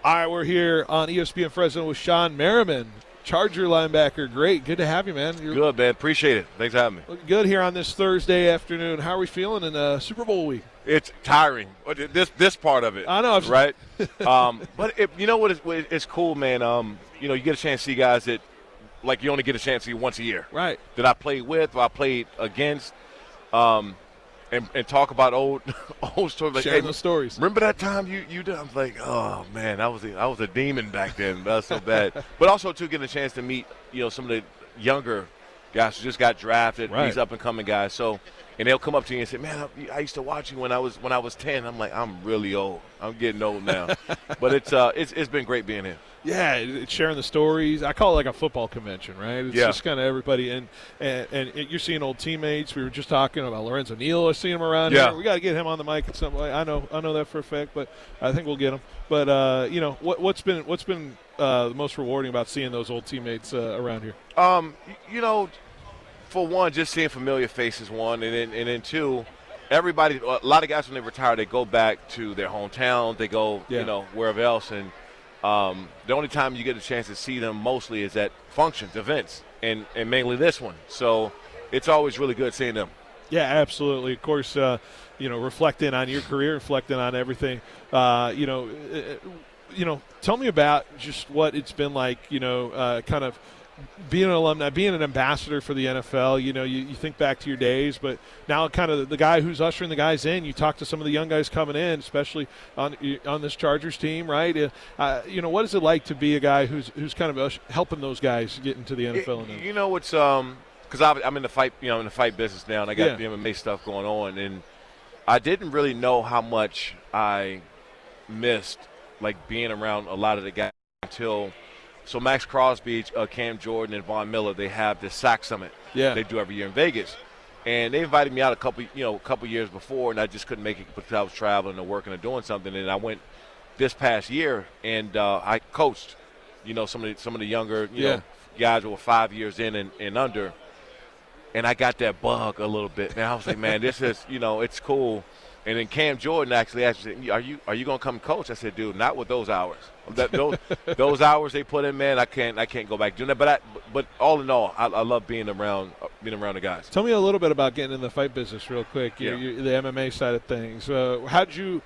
All right, we're here on ESPN Fresno with Shawn Merriman, Charger linebacker. Great. Good to have you, man. You're good, man. Appreciate it. Thanks for having me. Looking good here on this Thursday afternoon. How are we feeling in Super Bowl week? It's tiring. This part of it. I know. Right? But you know what? It's cool, man. You get a chance to see guys that, like, you only get a chance to see once a year. Right. That I played with or I played against. And talk about old stories. Like, sharing those stories. Remember that time you did? I'm like, oh man, I was a demon back then. That was so bad. But also too, getting a chance to meet some of the younger guys who just got drafted. Right. These up and coming guys. So, and they'll come up to you and say, man, I used to watch you when I was 10. I'm like, I'm really old. I'm getting old now. But it's been great being here. Yeah, it's sharing the stories. I call it like a football convention, right? It's just kind of everybody. And you're seeing old teammates. We were just talking about Lorenzo Neal. I see him around here. We got to get him on the mic at some point. I know that for a fact, but I think we'll get him. But what's been the most rewarding about seeing those old teammates around here? For one, just seeing familiar faces. One, and then two, everybody. A lot of guys when they retire, they go back to their hometown. They go, wherever else, and. The only time you get a chance to see them mostly is at functions, events, and mainly this one. So it's always really good seeing them. Yeah, absolutely. Of course, reflecting on your career, reflecting on everything. Tell me about just what it's been like, kind of being an alumni, being an ambassador for the NFL. You think back to your days, but now kind of the guy who's ushering the guys in. You talk to some of the young guys coming in, especially on this Chargers team, right? What is it like to be a guy who's kind of helping those guys get into the NFL? It's because I'm in the fight, in the fight business now, and I got the MMA stuff going on, and I didn't really know how much I missed, like, being around a lot of the guys until. So Max Crosby, Cam Jordan, and Von Miller, they have this SAC Summit they do every year in Vegas. And they invited me out a couple years before, and I just couldn't make it because I was traveling or working or doing something. And I went this past year, and I coached, some of the younger guys who were 5 years in and under. And I got that bug a little bit. Man, I was like, man, this is, it's cool. And then Cam Jordan actually asked me, are you going to come coach? I said, dude, not with those hours. Those hours they put in, man, I can't go back doing that. But all in all, I love being around the guys. Tell me a little bit about getting in the fight business real quick. The MMA side of things. How'd you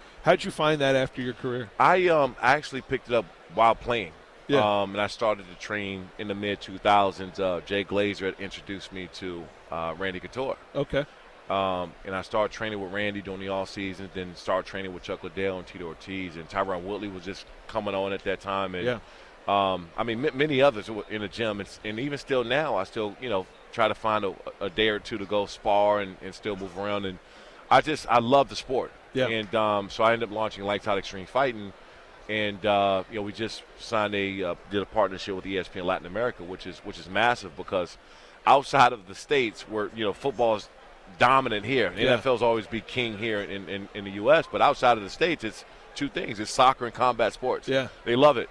find that after your career? I actually picked it up while playing. And I started to train in the mid 2000s. Jay Glazer had introduced me to Randy Couture. Okay. And I started training with Randy during the off season, then started training with Chuck Liddell and Tito Ortiz, and Tyron Woodley was just coming on at that time. And many others in the gym, and even still now, I still try to find a day or two to go spar and still move around. And I love the sport. Yeah. And so I ended up launching Lights Out Extreme Fighting, and we just signed did a partnership with ESPN Latin America, which is massive because outside of the states where football is dominant here. The NFL's always be king here in the U.S., but outside of the states, it's two things. It's soccer and combat sports. Yeah. They love it.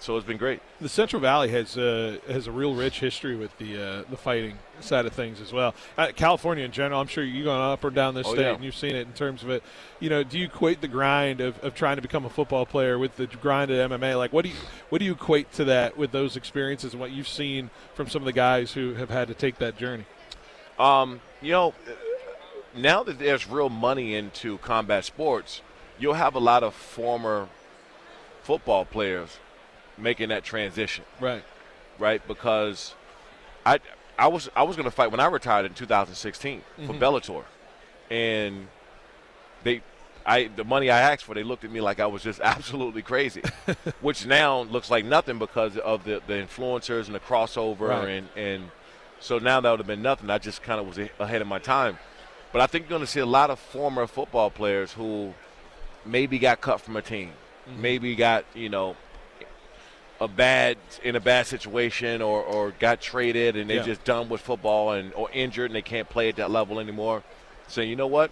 So it's been great. The Central Valley has a real rich history with the fighting side of things as well. California in general, I'm sure you've gone up or down this state and you've seen it in terms of it. Do you equate the grind of trying to become a football player with the grind of MMA? Like, what do you equate to that with those experiences and what you've seen from some of the guys who have had to take that journey? Now that there's real money into combat sports, you'll have a lot of former football players making that transition. Right, because I was going to fight when I retired in 2016 for Bellator, and the money I asked for, they looked at me like I was just absolutely crazy, which now looks like nothing because of the influencers and the crossover and so now that would have been nothing. I just kind of was ahead of my time. But I think you're going to see a lot of former football players who maybe got cut from a team, maybe got, in a bad situation or got traded and they're just done with football or injured and they can't play at that level anymore. So you know what?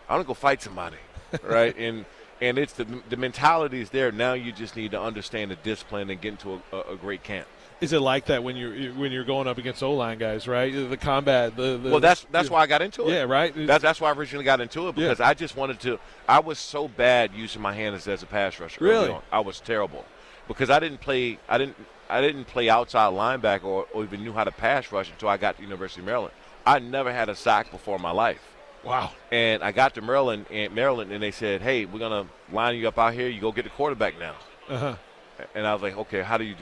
I'm going to go fight somebody, right? And it's the mentality is there. Now you just need to understand the discipline and get into a great camp. Is it like that when you're going up against O-line guys, right? The combat. Well, that's why I got into it. Yeah, right. That's why I originally got into it, because I just wanted to. I was so bad using my hands as a pass rusher. Really, I was terrible because I didn't play outside linebacker or even knew how to pass rush until I got to the University of Maryland. I never had a sack before in my life. Wow. And I got to Maryland, and they said, "Hey, we're gonna line you up out here. You go get the quarterback now." Uh-huh. And I was like, "Okay, how do you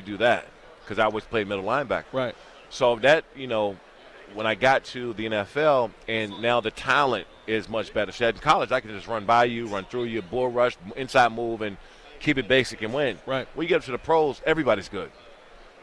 do that?" Because I always played middle linebacker. Right. So that, when I got to the NFL, and now the talent is much better. So in college, I could just run by you, run through you, bull rush, inside move, and keep it basic and win. Right. When you get up to the pros, everybody's good.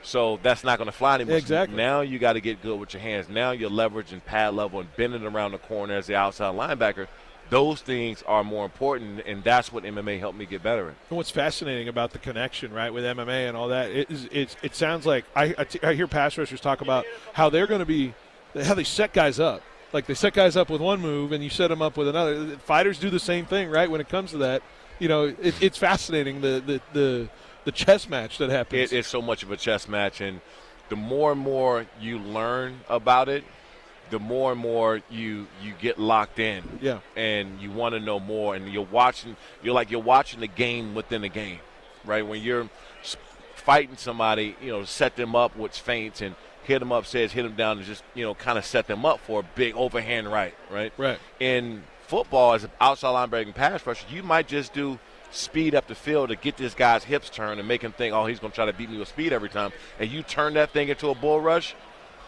So that's not going to fly anymore. Exactly. Now you got to get good with your hands. Now you're leveraging pad level and bending around the corner as the outside linebacker. Those things are more important, and that's what MMA helped me get better in. And what's fascinating about the connection, right, with MMA and all that, it sounds like I hear pass rushers talk about how they're going to be, how they set guys up. Like they set guys up with one move, and you set them up with another. Fighters do the same thing, right, when it comes to that. It's fascinating, the chess match that happens. It's so much of a chess match, and the more and more you learn about it, the more and more you get locked in. Yeah. And you want to know more, and you're watching the game within the game, right? When you're fighting somebody, set them up with feints and hit them upstairs, hit them down, and just, kind of set them up for a big overhand right? Right. In football, as an outside linebacker and pass rusher, you might just do speed up the field to get this guy's hips turned and make him think, oh, he's going to try to beat me with speed every time. And you turn that thing into a bull rush,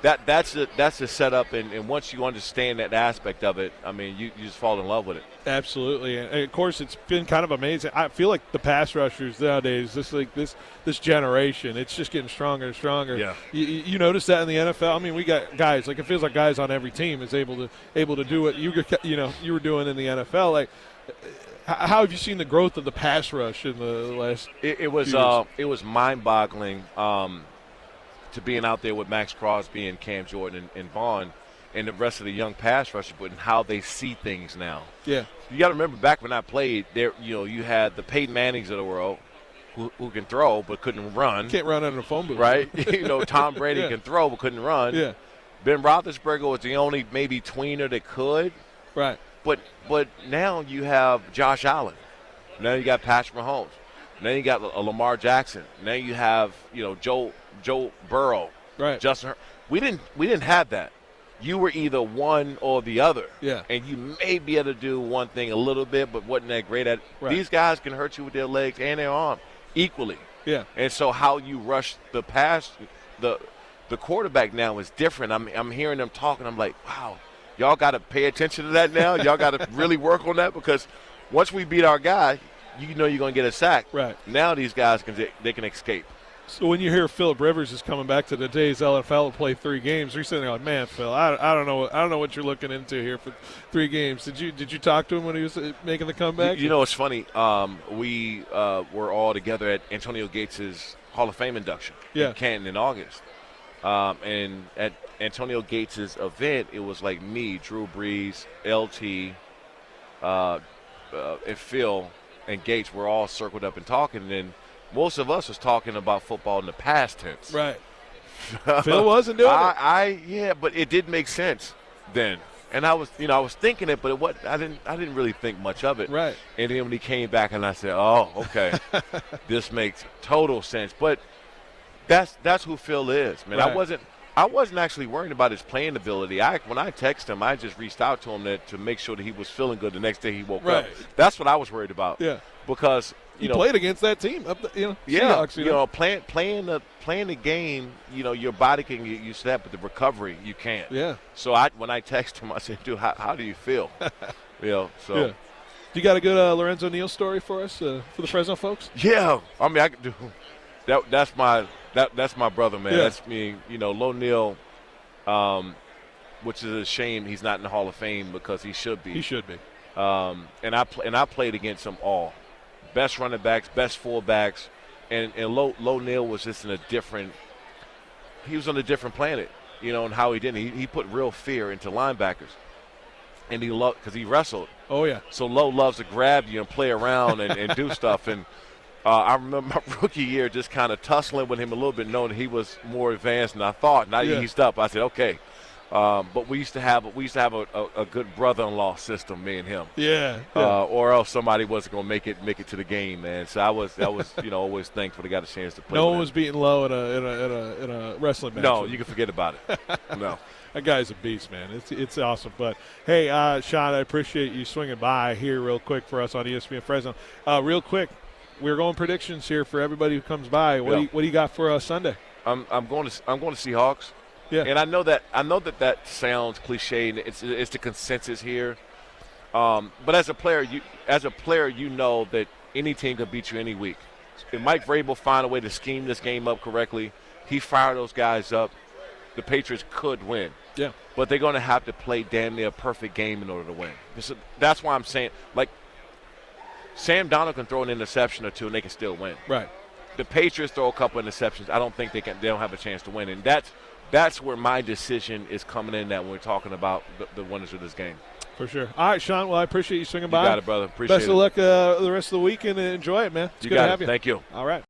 that's the setup. And once you understand that aspect of it, I mean, you just fall in love with it. Absolutely. And of course, it's been kind of amazing. I feel like the pass rushers nowadays, this generation, it's just getting stronger and stronger. Yeah. You notice that in the NFL? I mean, we got guys, like it feels like guys on every team is able to do what you were doing in the NFL. Like, how have you seen the growth of the pass rush in the last It was mind-boggling to being out there with Max Crosby and Cam Jordan and Vaughn and the rest of the young pass rushers, but how they see things now. Yeah. You got to remember, back when I played, there, you had the Peyton Mannings of the world who can throw but couldn't run. Can't run under a phone booth. Right? Tom Brady can throw but couldn't run. Yeah. Ben Roethlisberger was the only maybe tweener that could. Right. But now you have Josh Allen. Now you got Patrick Mahomes. Now you got Lamar Jackson. Now you have Joe Burrow. Right. Justin. We didn't have that. You were either one or the other. Yeah. And you may be able to do one thing a little bit, but wasn't that great at it. Right. These guys can hurt you with their legs and their arm equally. Yeah. And so how you rush the pass, the quarterback now is different. I'm hearing them talking. I'm like, wow. Y'all got to pay attention to that now. Y'all got to really work on that, because once we beat our guy, you're going to get a sack. Right. Now these guys can escape. So when you hear Philip Rivers is coming back to today's NFL to play 3 games, you're sitting there like, man, Phil, I don't know what you're looking into here for 3 games. Did you talk to him when he was making the comeback? It's funny. We were all together at Antonio Gates' Hall of Fame induction in Canton in August. And at Antonio Gates' event, it was like me, Drew Brees, LT, and Phil and Gates were all circled up and talking. And then most of us was talking about football in the past tense. Right. Phil wasn't doing it. Yeah, but it did make sense then. And I was thinking it, but I didn't really think much of it. Right. And then when he came back, and I said, oh, okay, this makes total sense. But that's who Phil is, man. Right. I wasn't actually worried about his playing ability. When I texted him, I just reached out to him to make sure that he was feeling good the next day he woke up. That's what I was worried about. Yeah. Because you played against that team, Seahawks, playing the game, your body can get used to that, but the recovery you can't. Yeah. So when I texted him, I said, dude, how do you feel? So. Yeah. You got a good Lorenzo Neal story for us for the Fresno folks? Yeah. I mean, I could do that's my brother, man. Yeah. That's me. Lo Neal, which is a shame he's not in the Hall of Fame, because he should be. He should be. And I played against them all. Best running backs, best fullbacks, and Lo Neal was just he was on a different planet, and how he did it. He put real fear into linebackers, and because he wrestled. Oh, yeah. So Lo loves to grab you and play around and do stuff, and I remember my rookie year just kind of tussling with him a little bit, knowing that he was more advanced than I thought. And I eased up. I said, okay. But we used to have a good brother-in-law system, me and him. Yeah. Or else somebody wasn't going to make it to the game, man. So I was always thankful to get a chance to play. No one was beating low in a wrestling match. No, you can forget about it. No. That guy's a beast, man. It's awesome. But, hey, Shawne, I appreciate you swinging by here real quick for us on ESPN Fresno. Real quick, we're going predictions here for everybody who comes by. What do you got for Sunday? I'm going to Seahawks. Yeah. And I know that sounds cliche. And it's the consensus here. But as a player, you know that any team can beat you any week. If Mike Vrabel find a way to scheme this game up correctly, he fired those guys up, the Patriots could win. Yeah. But they're going to have to play damn near a perfect game in order to win. That's why I'm saying, like, Sam Darnold can throw an interception or two and they can still win. Right. The Patriots throw a couple interceptions. I don't think they don't have a chance to win. And that's where my decision is coming in at when we're talking about the winners of this game. For sure. All right, Shawne. Well, I appreciate you swinging by. You got it, brother. Appreciate it. Best of luck the rest of the week and enjoy it, man. It's good to have you. Thank you. All right.